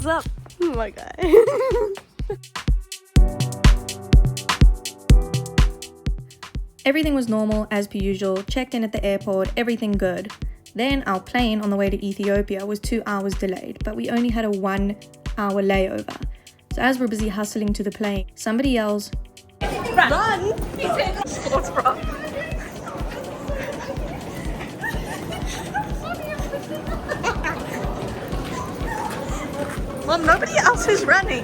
What's up? Oh my god. Everything was normal as per usual, checked in at the airport, everything good. Then our plane on the way to Ethiopia was 2 hours delayed, but we only had a 1 hour layover. So as we're busy hustling to the plane, somebody yells, Run! Sports bra. Well, nobody else is running.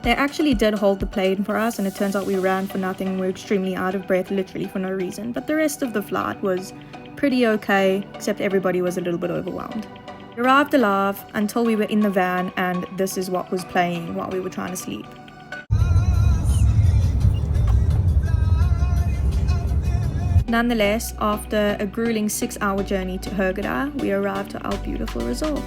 They actually did hold the plane for us, and it turns out we ran for nothing and we were extremely out of breath, literally for no reason. But the rest of the flight was pretty okay, except everybody was a little bit overwhelmed. We arrived alive until we were in the van, and this is what was playing while we were trying to sleep. Nonetheless, after a grueling 6-hour journey to Hurghada, we arrived to our beautiful resort.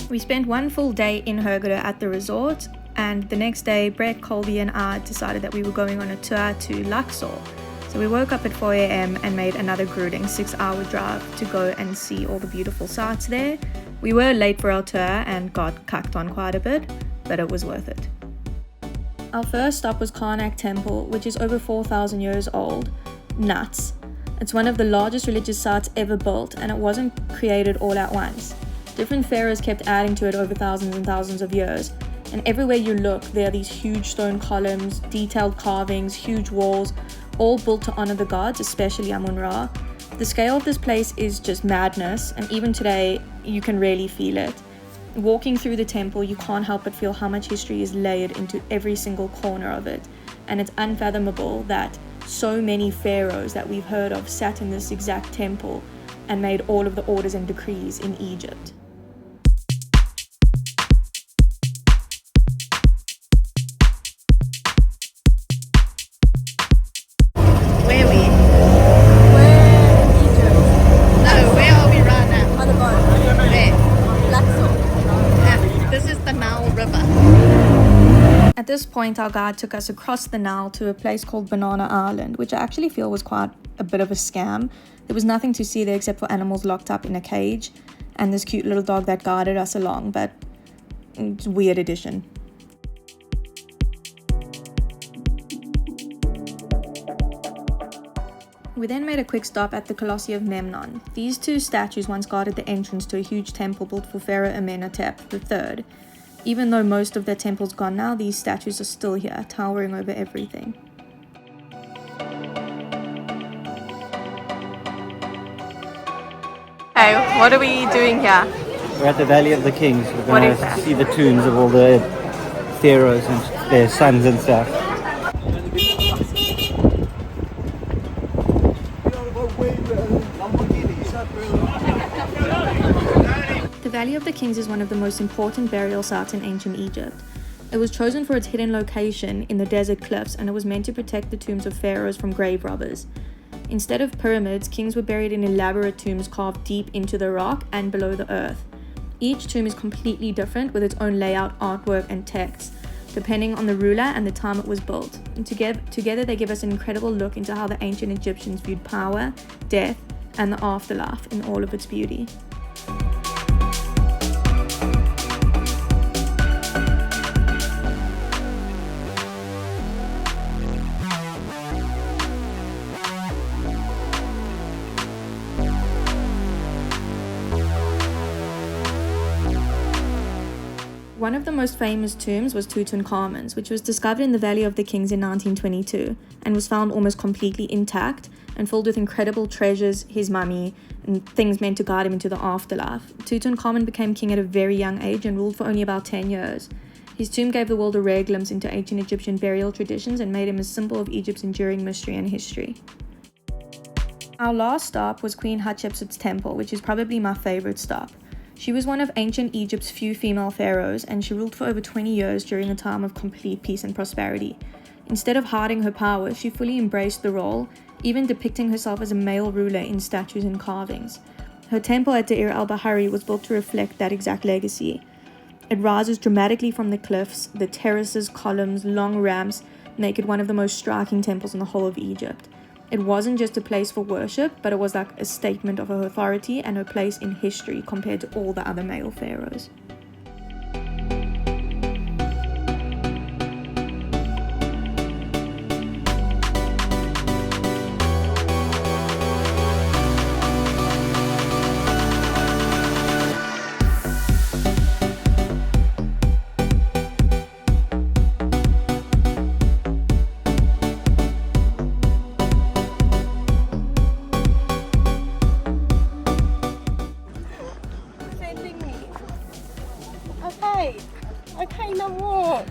We spent one full day in Hurghada at the resort, and the next day Brett, Colby and I decided that we were going on a tour to Xoxo. So we woke up at 4 a.m. and made another grueling 6-hour drive to go and see all the beautiful sights there. We were late for our tour and got cucked on quite a bit, but it was worth it. Our first stop was Karnak Temple, which is over 4,000 years old. Nuts. It's one of the largest religious sites ever built, and it wasn't created all at once. Different pharaohs kept adding to it over thousands and thousands of years, and everywhere you look there are these huge stone columns, detailed carvings, huge walls, all built to honor the gods, especially Amun-Ra. The scale of this place is just madness, and even today you can really feel it. Walking through the temple, you can't help but feel how much history is layered into every single corner of it, and it's unfathomable that so many pharaohs that we've heard of sat in this exact temple and made all of the orders and decrees in Egypt. At this point, our guide took us across the Nile to a place called Banana Island, which I actually feel was quite a bit of a scam. There was nothing to see there except for animals locked up in a cage and this cute little dog that guided us along, but it's a weird addition. We then made a quick stop at the Colossi of Memnon. These two statues once guarded the entrance to a huge temple built for Pharaoh Amenhotep III. Even though most of their temple's gone now, these statues are still here, towering over everything. Hey, what are we doing here? We're at the Valley of the Kings. We're What going is that? to see the tombs of all the pharaohs and their sons and stuff. The Valley of the Kings is one of the most important burial sites in ancient Egypt. It was chosen for its hidden location in the desert cliffs, and it was meant to protect the tombs of pharaohs from grave robbers. Instead of pyramids, kings were buried in elaborate tombs carved deep into the rock and below the earth. Each tomb is completely different with its own layout, artwork, and text, depending on the ruler and the time it was built. And together they give us an incredible look into how the ancient Egyptians viewed power, death, and the afterlife in all of its beauty. One of the most famous tombs was Tutankhamun's, which was discovered in the Valley of the Kings in 1922 and was found almost completely intact and filled with incredible treasures, his mummy, and things meant to guide him into the afterlife. Tutankhamun became king at a very young age and ruled for only about 10 years. His tomb gave the world a rare glimpse into ancient Egyptian burial traditions and made him a symbol of Egypt's enduring mystery and history. Our last stop was Queen Hatshepsut's temple, which is probably my favorite stop. She was one of ancient Egypt's few female pharaohs, and she ruled for over 20 years during a time of complete peace and prosperity. Instead of hiding her power, she fully embraced the role, even depicting herself as a male ruler in statues and carvings. Her temple at Deir al-Bahari was built to reflect that exact legacy. It rises dramatically from the cliffs, the terraces, columns, long ramps make it one of the most striking temples in the whole of Egypt. It wasn't just a place for worship, but it was like a statement of her authority and her place in history compared to all the other male pharaohs. Okay, no more.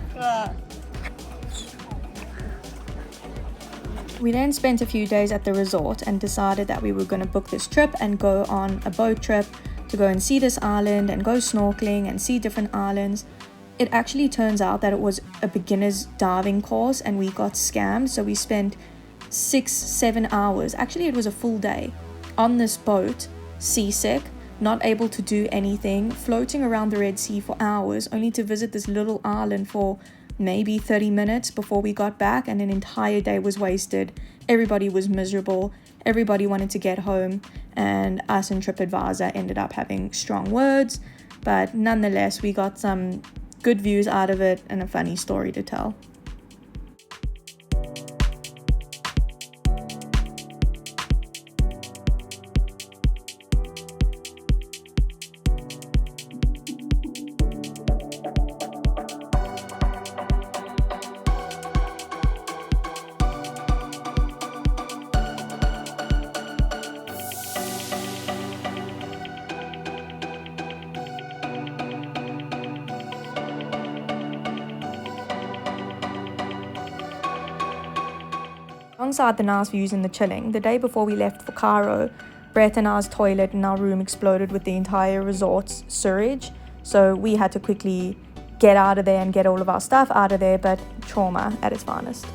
We then spent a few days at the resort and decided that we were going to book this trip and go on a boat trip to go and see this island and go snorkeling and see different islands. It actually turns out that it was a beginner's diving course and we got scammed, so we spent 6-7 hours, actually it was a full day, on this boat, seasick, not able to do anything, floating around the Red Sea for hours, only to visit this little island for maybe 30 minutes before we got back, and an entire day was wasted. Everybody was miserable, everybody wanted to get home, and us and TripAdvisor ended up having strong words, but nonetheless we got some good views out of it and a funny story to tell. Alongside the nice views and the chilling, the day before we left for Cairo, Brett and I's toilet in our room exploded with the entire resort's sewage, so we had to quickly get out of there and get all of our stuff out of there, but trauma at its finest.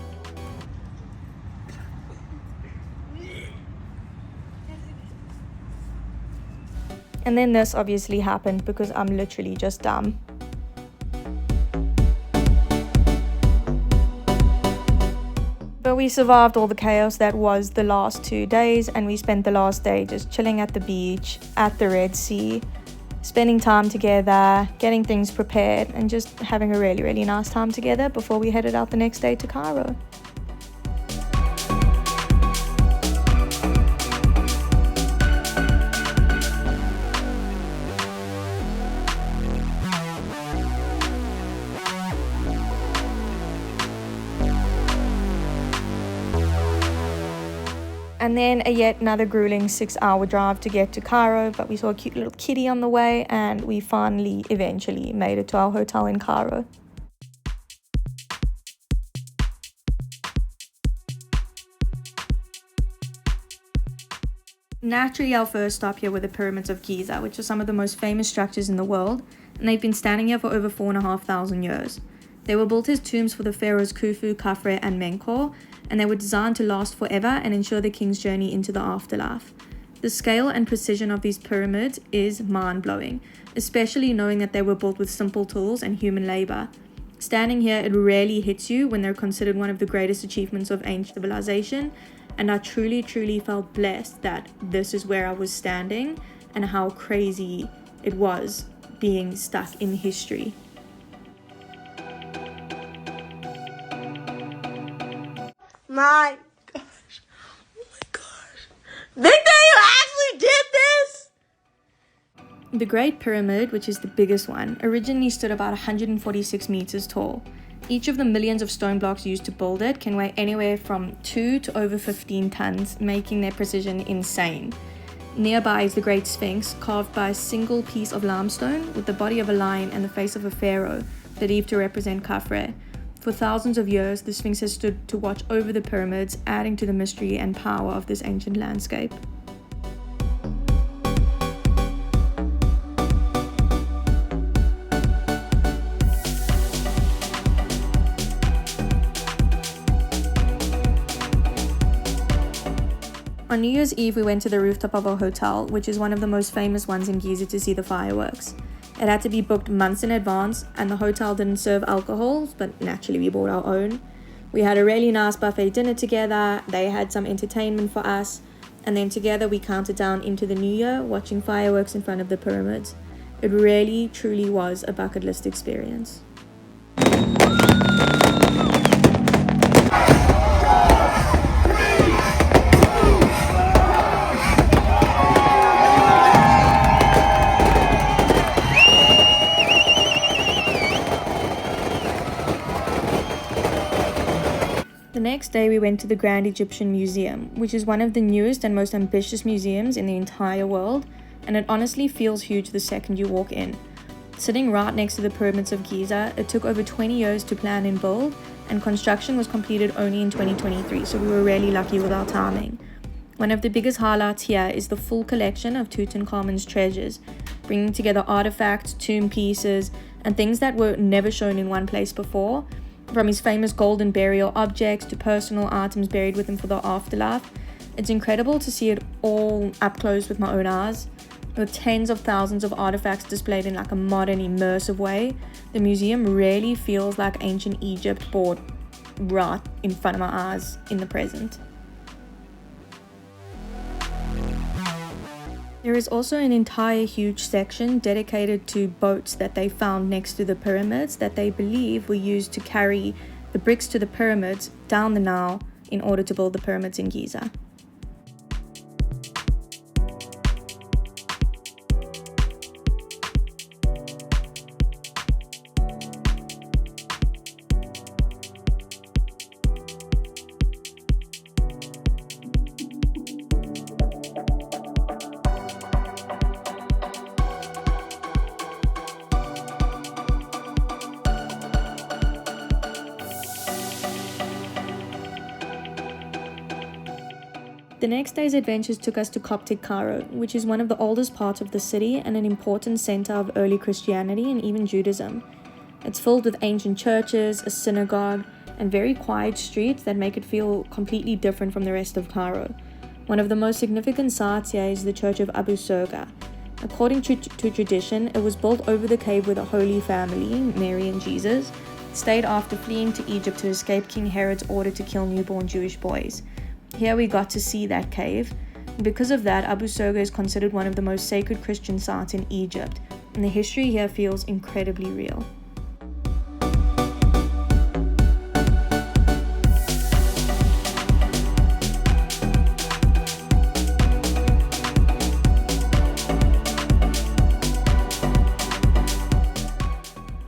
And then this obviously happened because I'm literally just dumb. But we survived all the chaos that was the last 2 days, and we spent the last day just chilling at the beach, at the Red Sea, spending time together, getting things prepared, and just having a really, really nice time together before we headed out the next day to Cairo. And then yet another grueling 6-hour drive to get to Cairo, but we saw a cute little kitty on the way, and we finally, eventually, made it to our hotel in Cairo. Naturally, our first stop here were the pyramids of Giza, which are some of the most famous structures in the world, and they've been standing here for over 4,500 years. They were built as tombs for the pharaohs Khufu, Khafre, and Menkaure, and they were designed to last forever and ensure the king's journey into the afterlife. The scale and precision of these pyramids is mind-blowing, especially knowing that they were built with simple tools and human labor. Standing here, it rarely hits you when they're considered one of the greatest achievements of ancient civilization, and I truly, truly felt blessed that this is where I was standing and how crazy it was being stuck in history. My gosh. Oh my gosh. Did they actually did this? The Great Pyramid, which is the biggest one, originally stood about 146 meters tall. Each of the millions of stone blocks used to build it can weigh anywhere from 2 to over 15 tons, making their precision insane. Nearby is the Great Sphinx, carved by a single piece of limestone with the body of a lion and the face of a pharaoh, believed to represent Khafre. For thousands of years, the Sphinx has stood to watch over the pyramids, adding to the mystery and power of this ancient landscape. On New Year's Eve, we went to the rooftop of our hotel, which is one of the most famous ones in Giza, to see the fireworks. It had to be booked months in advance, and the hotel didn't serve alcohol, but naturally we bought our own. We had a really nice buffet dinner together, they had some entertainment for us, and then together we counted down into the new year, watching fireworks in front of the pyramids. It really, truly was a bucket list experience. The next day we went to the Grand Egyptian Museum, which is one of the newest and most ambitious museums in the entire world, and it honestly feels huge the second you walk in. Sitting right next to the pyramids of Giza, it took over 20 years to plan and build, and construction was completed only in 2023, so we were really lucky with our timing. One of the biggest highlights here is the full collection of Tutankhamun's treasures, bringing together artifacts, tomb pieces, and things that were never shown in one place before. From his famous golden burial objects to personal items buried with him for the afterlife. It's incredible to see it all up close with my own eyes. With tens of thousands of artifacts displayed in like a modern, immersive way, the museum really feels like ancient Egypt brought right in front of my eyes in the present. There is also an entire huge section dedicated to boats that they found next to the pyramids that they believe were used to carry the bricks to the pyramids down the Nile in order to build the pyramids in Giza. The next day's adventures took us to Coptic Cairo, which is one of the oldest parts of the city and an important center of early Christianity and even Judaism. It's filled with ancient churches, a synagogue, and very quiet streets that make it feel completely different from the rest of Cairo. One of the most significant sites here is the Church of Abu Surga. According to tradition, it was built over the cave where the Holy Family, Mary and Jesus, stayed after fleeing to Egypt to escape King Herod's order to kill newborn Jewish boys. Here we got to see that cave. Because of that, Abu Surga is considered one of the most sacred Christian sites in Egypt, and the history here feels incredibly real.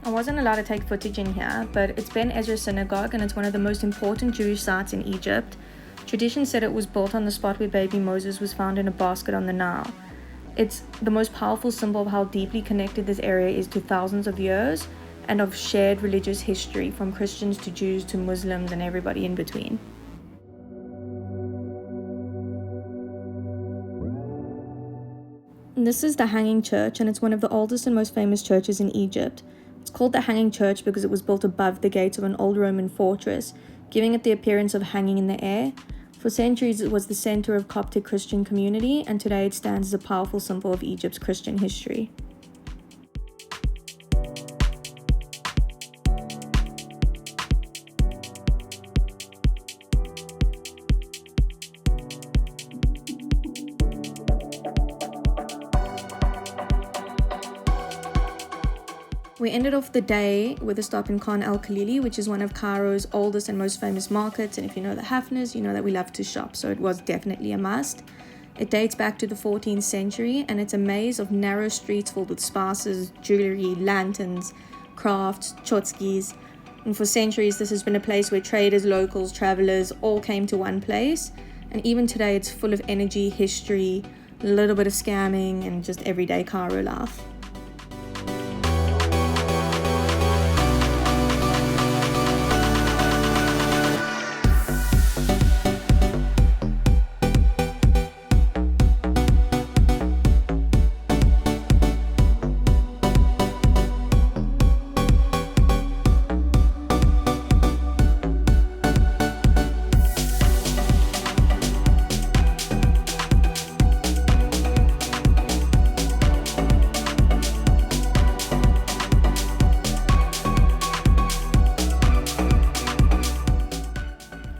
I wasn't allowed to take footage in here, but it's Ben Ezra's synagogue and it's one of the most important Jewish sites in Egypt. Tradition said it was built on the spot where baby Moses was found in a basket on the Nile. It's the most powerful symbol of how deeply connected this area is to thousands of years and of shared religious history, from Christians to Jews to Muslims and everybody in between. And this is the Hanging Church, and it's one of the oldest and most famous churches in Egypt. It's called the Hanging Church because it was built above the gates of an old Roman fortress, giving it the appearance of hanging in the air. For centuries, it was the center of Coptic Christian community, and today it stands as a powerful symbol of Egypt's Christian history. We ended off the day with a stop in Khan el-Khalili, which is one of Cairo's oldest and most famous markets, and if you know the Hafners, you know that we love to shop, so it was definitely a must. It dates back to the 14th century, and it's a maze of narrow streets filled with spices, jewelry, lanterns, crafts, chotskis. And for centuries, this has been a place where traders, locals, travelers all came to one place, and even today it's full of energy, history, a little bit of scamming, and just everyday Cairo life.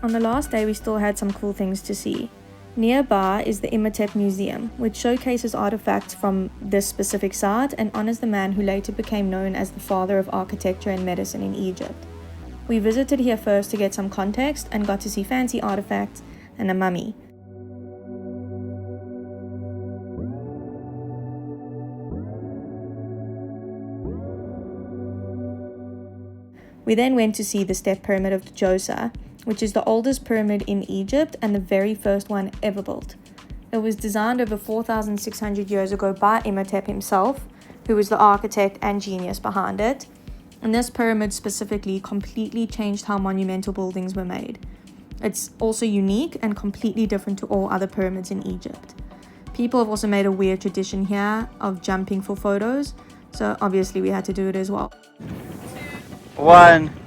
On the last day, we still had some cool things to see. Nearby is the Imhotep Museum, which showcases artifacts from this specific site and honors the man who later became known as the father of architecture and medicine in Egypt. We visited here first to get some context and got to see fancy artifacts and a mummy. We then went to see the Step Pyramid of Xoxo, which is the oldest pyramid in Egypt and the very first one ever built. It was designed over 4,600 years ago by Imhotep himself, who was the architect and genius behind it. And this pyramid specifically completely changed how monumental buildings were made. It's also unique and completely different to all other pyramids in Egypt. People have also made a weird tradition here of jumping for photos, so obviously we had to do it as well. 1.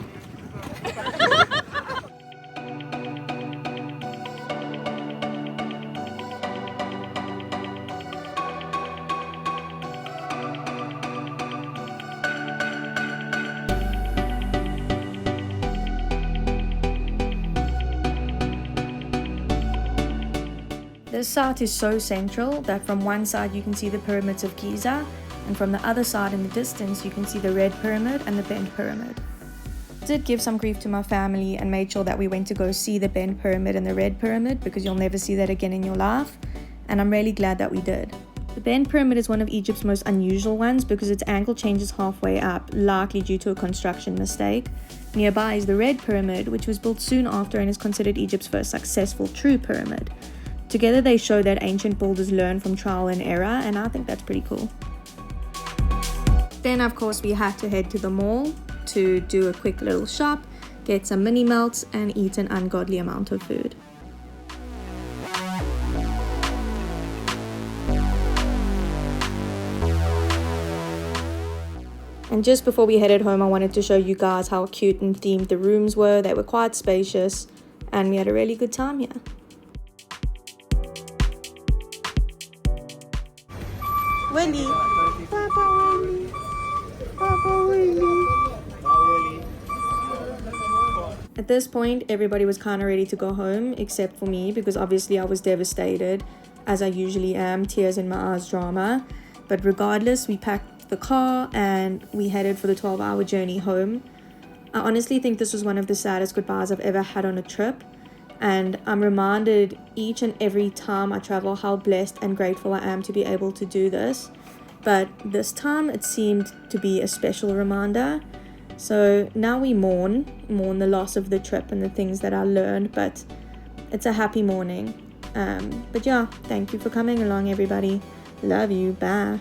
This site is so central that from one side you can see the pyramids of Giza, and from the other side in the distance you can see the Red Pyramid and the Bent Pyramid. I did give some grief to my family and made sure that we went to go see the Bent Pyramid and the Red Pyramid because you'll never see that again in your life, and I'm really glad that we did. The Bent Pyramid is one of Egypt's most unusual ones because its angle changes halfway up, likely due to a construction mistake. Nearby is the Red Pyramid, which was built soon after and is considered Egypt's first successful true pyramid. Together they show that ancient builders learn from trial and error, and I think that's pretty cool. Then of course we had to head to the mall to do a quick little shop, get some mini melts and eat an ungodly amount of food. And just before we headed home, I wanted to show you guys how cute and themed the rooms were. They were quite spacious and we had a really good time here. Wendy. Papa Wendy. Papa Wendy. At this point, everybody was kind of ready to go home, except for me, because obviously I was devastated, as I usually am, tears in my eyes drama. But regardless, we packed the car and we headed for the 12-hour journey home. I honestly think this was one of the saddest goodbyes I've ever had on a trip. And I'm reminded each and every time I travel how blessed and grateful I am to be able to do this. But this time it seemed to be a special reminder. So now we mourn the loss of the trip and the things that I learned, but it's a happy morning. But yeah, thank you for coming along, everybody. Love you. Bye.